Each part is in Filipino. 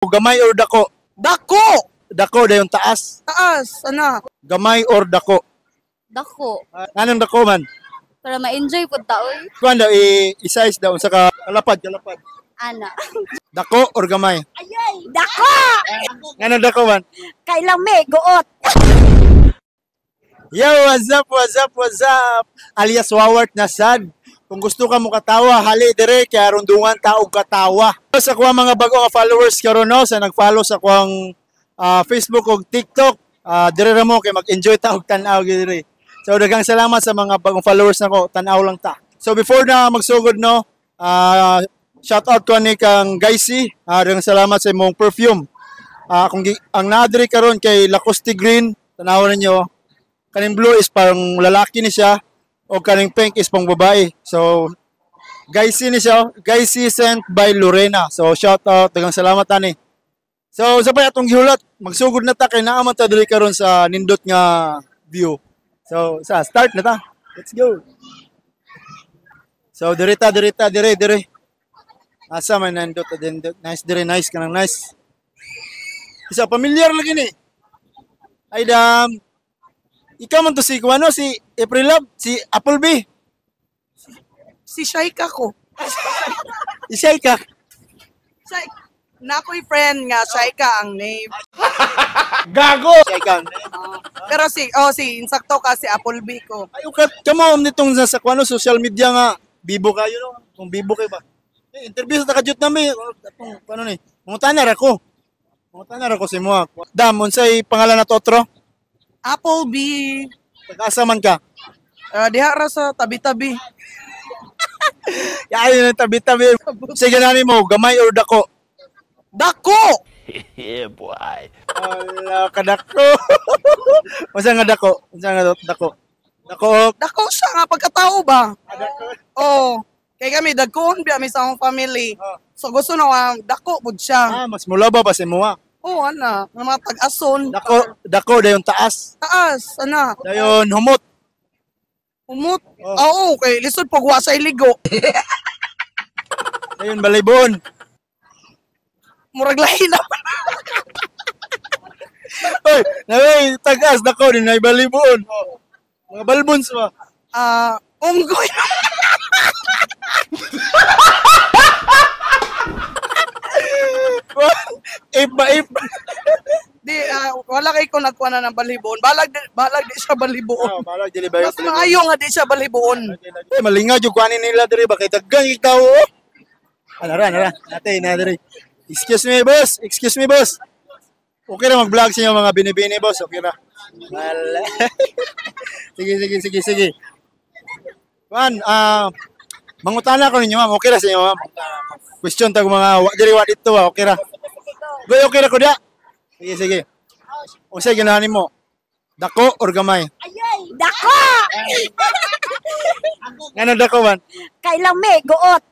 Gamay or dako? Dako! Dako dayon taas. Taas, ana. Gamay or dako? Dako. Anong dako man? Para ma-enjoy po taon. Kuan daw i-size daw sa kalapad. Ana. Dako or gamay? Ayay! Dako! Anong dako man? Kailang may guot. Yo, what's up? Alias Wawart na sad. Kung gusto ka mo katawa, hali dire kaya rundungan taog katawa. Sa kuha mga bago nga followers karon no, sa nag-follow sa kuang Facebook ug TikTok, dire ra mo kay mag-enjoy ta og tan-aw dire. So daghang salamat sa mga bagong followers nako, tan-aw lang ta. So before na magsugod no, shout out ko ni kang Gaisi. Daghang salamat sa imong perfume. Kung ang naadiri karon kay Lacoste Green, tanawan ninyo. Kaning blue is parang lalaki ni siya o kaning pink is pang babae. So Gaisi ni siya, Gaisi sent by Lorena. So shout out, daghang salamat ani. So sa pa atong gihulat, magsugod na ta kay naa man ta diri karon sa nindot nga view. So sa start na ta. Let's go. So dire. Asa man nindot dindot. Nice dire, nice kanang nice. Isa familiar lagi ni. Ay dam. Ikaw man to si Kuano, si April Love, si Applebee. Si Shaika ko. Isay ka. Na ako'y friend nga, Shaika ang name. Gago! Isay ka. Pero si insakto ka si Applebee ko. Ay, ukat, kamo nitong sa Kuano, social media nga, bibo kayo no? Kung bibo kayo ba? Interview sa takajut namin. Ano ni? Mungutanar ako si mo. Dam, unsay pangalan na to otro? Applebee. Pag-asa man ka? Diha ra sa tabi-tabi. Yaay na tabi-tabi. Sige nani mo, gamay or dako? Dako! Yeah, boy. Ala ka dako. Unsa nga dako? Dako? Dako siya nga pagkatao ba? Oo. Kay kami dagkon biya mi sa akong family. So gusto na dako pud siya. Mas mula ba si mo? Oo, ana. Nga mga tag-ason. Dako dayon taas. Taas, ana. Dayon humot. Umot. Oo, kay lisod pagwa sa iligo. Dayon balibon. Murag lahi na. Oy, naway tagas dako din ay balibon. Mga balbons ba? Unggoy. If. Di, wala kay ko nagkuha na ng balibon. Balag di siya balibon. Balag dili ba? Mas maayo nga di siya balibon. Eh, malingaw yung kuhanin nila diri ba? Kaya tagang ikaw. Nara. Nate, na diri. Excuse me, boss. Okay na mag-vlog sa inyo mga binibini, boss. Okay na. Wala. Sige. Juan, mangutana ko ninyo, ma'am. Okay na sa inyo, ma'am. Question tag mga diri wa dito, okay ra. Okay ra ko dia. Sige. Unsay ganahan mo? Dako or gamay? Ayay! Dako! Ngano dako man? Kailang may guot.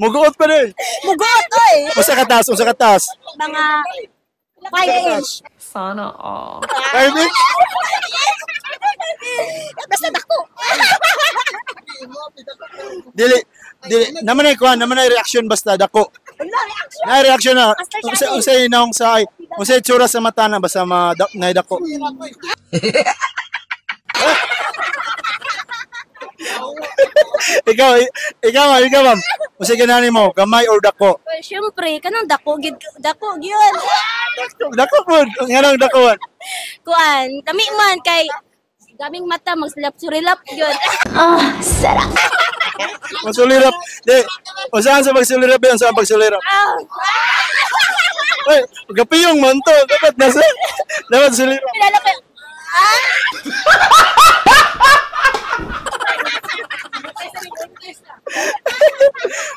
Muguot pa rin. Mugot, oy! Usa ka taas? Mga 5 inch. Sana all. 5 inch? Basta dako. Dili. Naman ay reaction basta dako. Na reaction na. Unsay naong sa ay. Unsay tsura sa mata na basta na dako. Ikaw, ma'am. Unsay ganahan mo, gamay or dako? Well, syempre, kanang dako gyud. Dako pud. Nganong dako man? Kuan, kami man kay gaming mata magsulap-surilap gyud. Sarap. Masulirap. Di. Usahan sa pagsulirap yun, sa pagsulirap. Ay, gapiyong man to. Dapat sulirap. Kilala ko.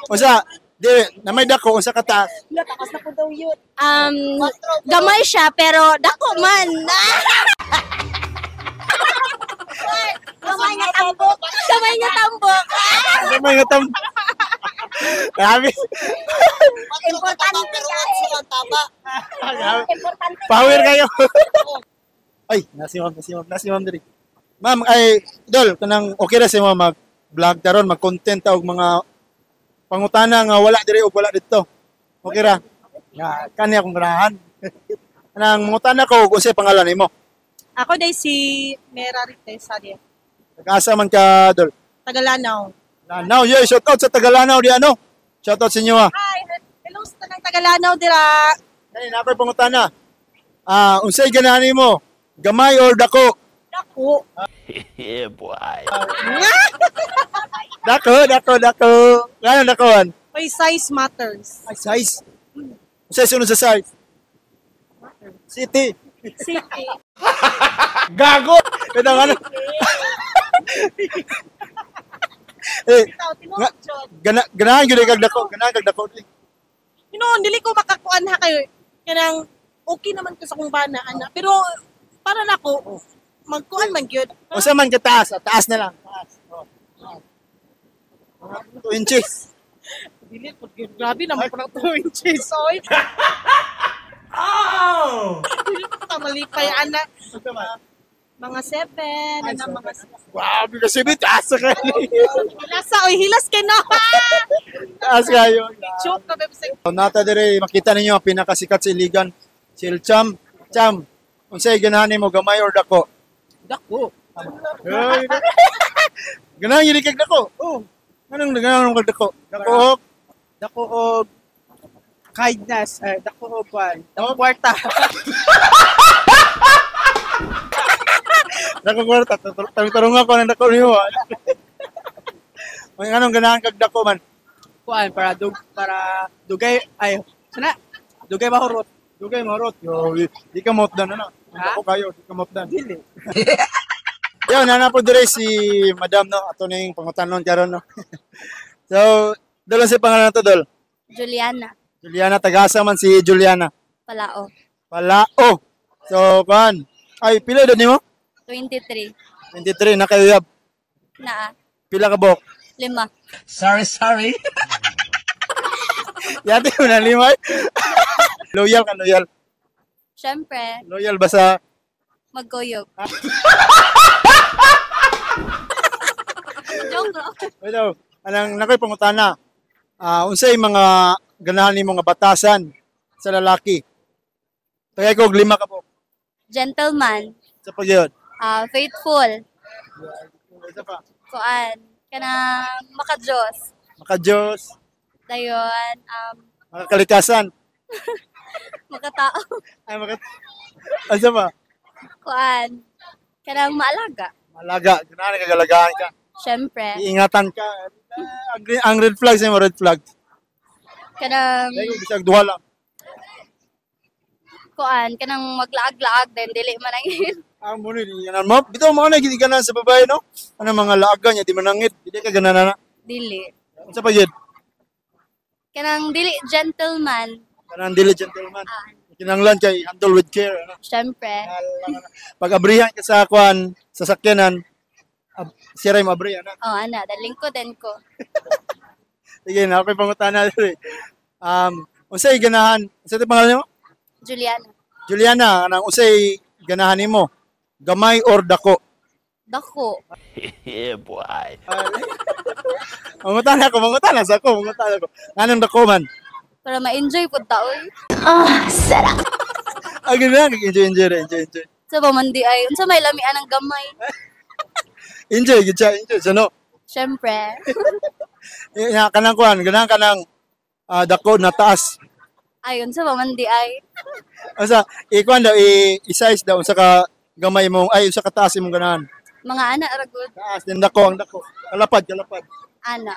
Usa, di, namay dako, usa ka taas. Takas na ko daw yun. Gamay siya pero dako man. Gamay nga tambok. Gamay nga tambok. Grabe. Importante yan. Importante. Power kayo. Ay, nasi ma'am diri. Ma'am, ay, idol, kanang okay ra si mo mag-vlog taron, mag-content ta og mga pangutana nga wala diri o wala dito. Okay ra? Ya, kani akong ganahan. Nang mangutana ko kung sa pangalan nimo. Ako day si Mera Rites Sadia. Nag-asa man ka dol. Tagalanaw. Lanao, yeah, shout out sa Tagalanaw di ano. Shout out sa inyo ah. Hi, hello sa tanang Tagalanaw dira. Dali na ako pangutana. Unsay ganahan nimo? Gamay or dako? Dako. Yeah, boy. Dako. Ngano dakoan? May size matters. Ay, size. Unsay sunod sa size? City. City. Gago! Ito nga Ikaw, tinuod jud. ganahan gyud kag dako, ganahan kag dako. Noon, dili ko makakuan ha kayo. Kanang okay naman ko sa kong bana, ana. Pero para nako, magkuan man gyud. Unsa man ka taas, taas na lang, taas. Oh. 2 inches. Dili po gyud. Grabe naman parang 2 inches, oy. Oh! Dili ko ta malipay ana. Unsa man? Mga 7, ana mga Wow, kasi taas ka. Hilasa, oy, hilas kay na. Taas kayo. Joke na bebsay. Nata dire makita ninyo ang pinakasikat sa Iligan, si El Cham. Cham, unsay ganahan nimo, gamay or dako? Dako. Ganahan gyud kag dako. Oh. Anong ganahan kag dako? Dako og kindness, dako og kwan. Dako kwarta. Dako kwarta, tarong ako nang dako niyo. May anong ganahan kag dako man? Kuan para dugay ay sana dugay mahurot. Dugay mahurot. Yo, di ka motdan ano. Dako kayo, di ka motdan. Dili. Yo, nana po dire si Madam no, ato ning pangutanon karon no. So, dala si pangalan to dol. Juliana. Juliana, tagasa man si Juliana. Palao. Palao. So, kan. Ay, pila edad nimo? 23. 23 na kayo yab. Naa. Pila ka bok? 5. Sorry. Yati mo na limay. Loyal ka, loyal. Siyempre, Loyal ba sa... magkuyog. Joke lang. Ito, anang nakoy pangutana. Unsay mga ganahan nimo nga batasan sa lalaki? Tagay ko og 5 ka bok. Gentleman. Sa pagyod. Faithful. Isa pa. Kuan. Kanang makadiyos. Makadiyos. Dayon, Makakalikasan. makatao. Ay, Asa pa? Kuan. Kanang maalaga. Malaga. Ganahan kagalagaan ka. Siyempre. Iingatan ka. Ang red flag sa red flag. Kanang Dahil bisag duha lang. kuan. Kanang maglaag-laag din. Dili man ang Ang muna, yan mo. Bitaw mo na, ganan sa babae, no? Ano mga laaga niya, di manangit. Hindi ka ganan na. dili. Sa pa yun? Kanang dili gentleman. Kanang dili gentleman. Kinanglan kay handle with care. Ano? Siyempre. Pag abrihan ka sa kwan, sa sakyanan, siya rin mabrihan. Ano? Ana. Dalingko din ko. Sige, na ako'y pangutana dito. Unsay ganahan, unsay pangalan mo? Juliana. Juliana, anang unsay ganahan nimo? Gamay or dako? Dako. Yeah, boy. Mangutana ko. Anong dako man? Para ma-enjoy po taon. Ganahan, enjoy. Sa pamandi ay, unsa may lamian ng gamay. Enjoy. Sano? Siyempre. Kanang kuhan, ganahan kanang dako na taas. Ayun, sa pamandi ay. Asa, ikuan daw, i-size daw, sa ka gamay mong, ay, sa kataas mong ganahan. Mga anak ragod. Taas, yung dako, ang dako. Kalapad. Ana.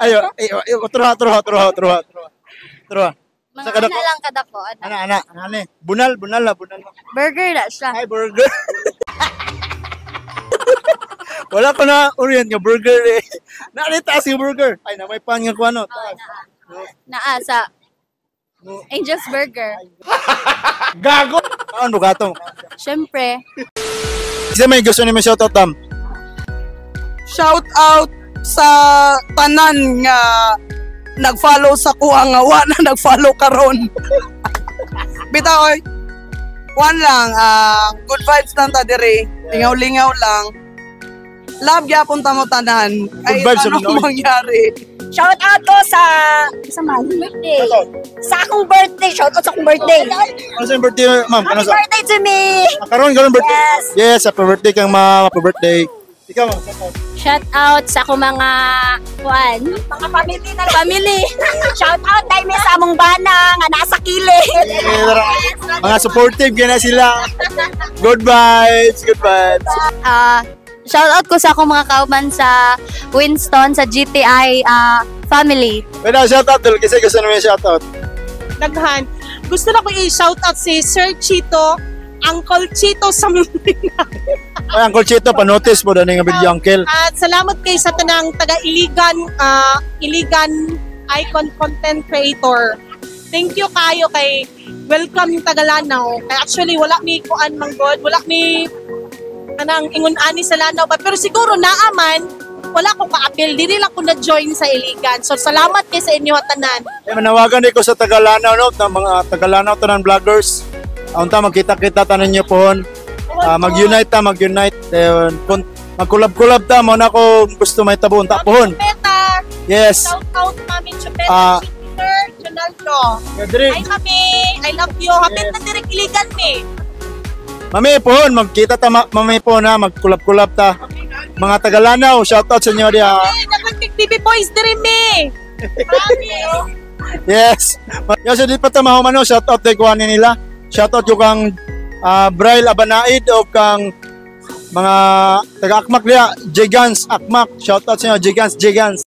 Ayo, truha. Mga Sa kadako. anak lang kadako. Ana. Ana. Bunal na. Burger na siya. Ay, burger. Wala ko na orient nga burger eh. Taas yung burger. Ay, na may pan nga kuano. Taas. Naa sa Angel's Burger. Gago! Ano ka to? Siyempre. Kasi may gusto niyo shoutout, Tam? Shout out sa tanan nga nag-follow sa kuha nga wa na nag-follow karon. Bitaw oy. One lang, good vibes lang ta dire. Lingaw-lingaw lang. Love gyapon ta mo tanan. Ay vibes anong naman, oy. mangyari. Shout out ko sa birthday. Sa akong birthday, shout out sa akong birthday. Ano sa birthday, ma'am? Ano Happy sa? birthday to me. Karon birthday. Yes. Yes, happy birthday kang ma, happy birthday. Ikaw, ma'am. Shout out sa akong mga kuan, Mga family na family. Shout out dahil may sa among bana nga nasa kilid. Mga supportive gina sila. Good vibes, good vibes. Shout out ko sa akong mga kauban sa Winston sa GTI family. Pwede shout out dul kasi gusto namin shout out. Daghan. Gusto na ko i-shout out si Sir Chito, Uncle Chito sa Ay, Uncle Chito, pa-notice po dani nga video uncle. At salamat kay sa tanang taga-Iligan, Iligan Icon Content Creator. Thank you kayo kay welcome yung Tagalanaw. Kay actually wala mi kuan manggod, wala mi kanang ingon ani sa Lanao ba, pero siguro naaman wala ko ka-appeal, dili lang ko na-join sa Iligan. So salamat kay sa inyo tanan. Eh, manawagan din ko sa Tagalanaw, no? Na mga Tagalanaw tanan vloggers. Unta magkita-kita tanan niyo pohon. Mag-unite ta, mag-unite. Mag-collab-collab ta mo na ko gusto may tabon ta pohon. Chupeta, Yes. shout out Mami Chupeta, Sir Jonaldo. Kadri. Hi Mami, I love you. Hapit na direk Iligan mi. Mami pohon, magkita ta mami pohon na mag-collab-collab ta. Mga Tagalanaw, shout out sa inyo dia. Nagkik BB Boys diri mi. Promise. Yes. Yo sa di pa ta mahumano, shout out kay kuan nila. Shout out yung kang Braille Abanaid o kang mga taga-Akmak niya, Jigans Akmak. Shout out sa inyo, Jigans.